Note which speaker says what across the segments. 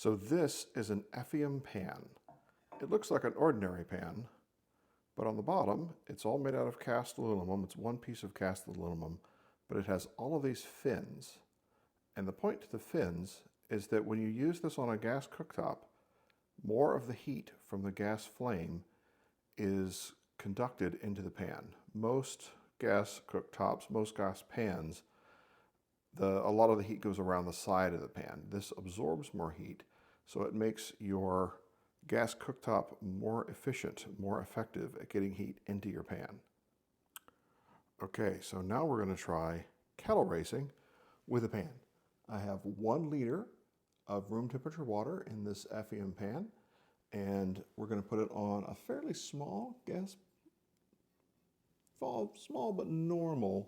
Speaker 1: So this is an Effium pan. It looks like an ordinary pan, but on the bottom, it's all made out of cast aluminum. It's one piece of cast aluminum, but it has all of these fins. And the point to the fins is that when you use this on a gas cooktop, more of the heat from the gas flame is conducted into the pan. Most gas cooktops, most gas pans, a lot of the heat goes around the side of the pan. This absorbs more heat, so it makes your gas cooktop more efficient, more effective at getting heat into your pan. Okay, so now we're going to try kettle racing with a pan. I have 1 liter of room temperature water in this Effium pan, and we're going to put it on a fairly small gas, small but normal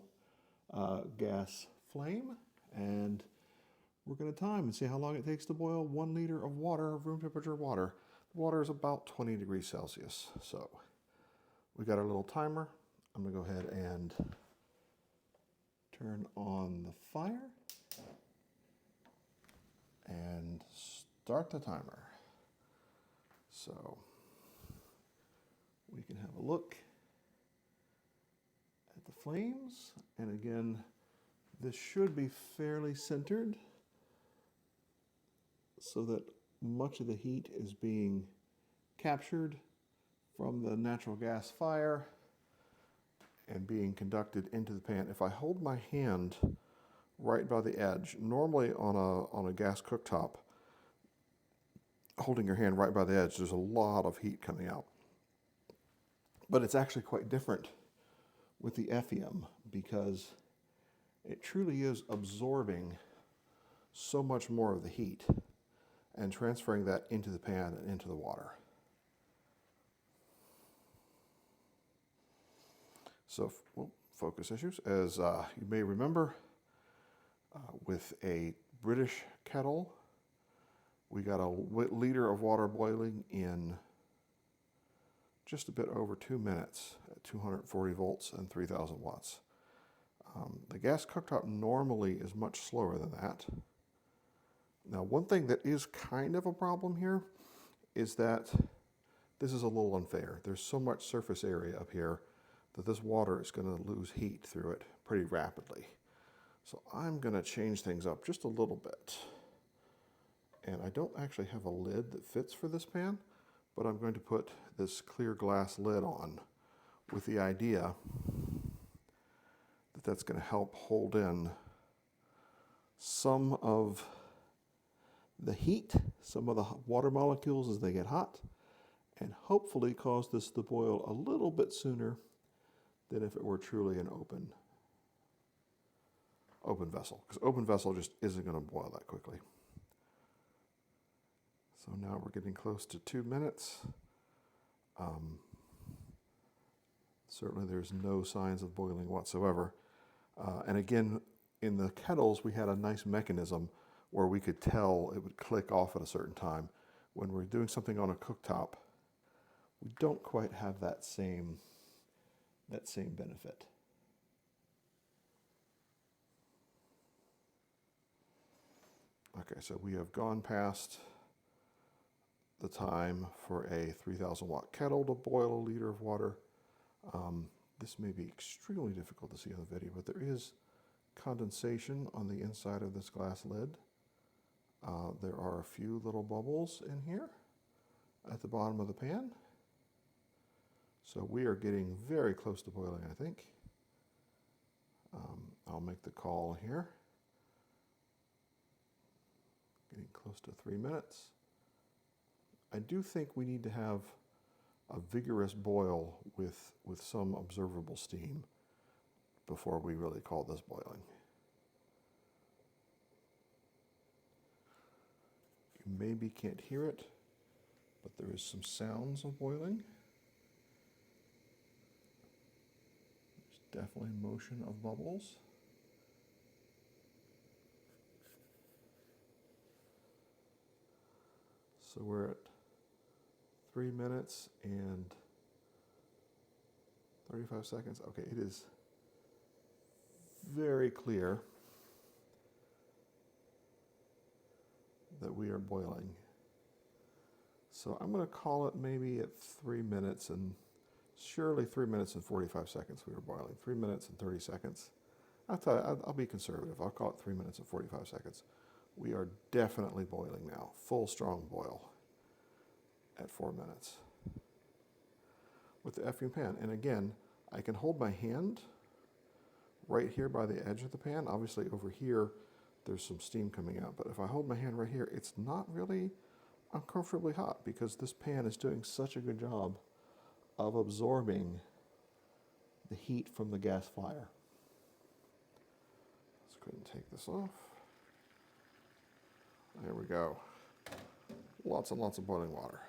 Speaker 1: gas flame, and we're going to time and see how long it takes to boil 1 liter of water, of room temperature water. The water is about 20 degrees Celsius. So we got our little timer. I'm going to go ahead and turn on the fire and start the timer. So we can have a look at the flames, and again, this should be fairly centered so that much of the heat is being captured from the natural gas fire and being conducted into the pan. If I hold my hand right by the edge, normally on a gas cooktop, holding your hand right by the edge, there's a lot of heat coming out. But it's actually quite different with the Effium because it truly is absorbing so much more of the heat and transferring that into the pan and into the water. So, focus issues. As you may remember, with a British kettle, we got a liter of water boiling in just a bit over 2 minutes at 240 volts and 3000 watts. The gas cooktop normally is much slower than that. Now, one thing that is kind of a problem here is that this is a little unfair. There's so much surface area up here that this water is going to lose heat through it pretty rapidly. So I'm going to change things up just a little bit. And I don't actually have a lid that fits for this pan, but I'm going to put this clear glass lid on with the idea that that's going to help hold in some of the heat, some of the water molecules as they get hot, and hopefully cause this to boil a little bit sooner than if it were truly an open vessel, because open vessel just isn't going to boil that quickly. So now we're getting close to 2 minutes. Certainly there's no signs of boiling whatsoever. And again, in the kettles, we had a nice mechanism where we could tell it would click off at a certain time. When we're doing something on a cooktop, we don't quite have that same benefit. Okay, so we have gone past the time for a 3000 watt kettle to boil a liter of water. This may be extremely difficult to see on the video, but there is condensation on the inside of this glass lid. There are a few little bubbles in here at the bottom of the pan. So we are getting very close to boiling, I think. I'll make the call here. Getting close to 3 minutes. I do think we need to have a vigorous boil with some observable steam before we really call this boiling. You maybe can't hear it, but there is some sounds of boiling. There's definitely motion of bubbles. So we're at 3 minutes and 35 seconds. Okay, it is very clear that we are boiling. So I'm going to call it maybe at 3 minutes, and surely 3 minutes and 45 seconds we were boiling. 3 minutes and 30 seconds. I'll be conservative. I'll call it 3 minutes and 45 seconds. We are definitely boiling now. Full strong boil at 4 minutes with the Effium pan. And again, I can hold my hand right here by the edge of the pan. Obviously over here, there's some steam coming out. But if I hold my hand right here, it's not really uncomfortably hot because this pan is doing such a good job of absorbing the heat from the gas fire. Let's go ahead and take this off. There we go. Lots and lots of boiling water.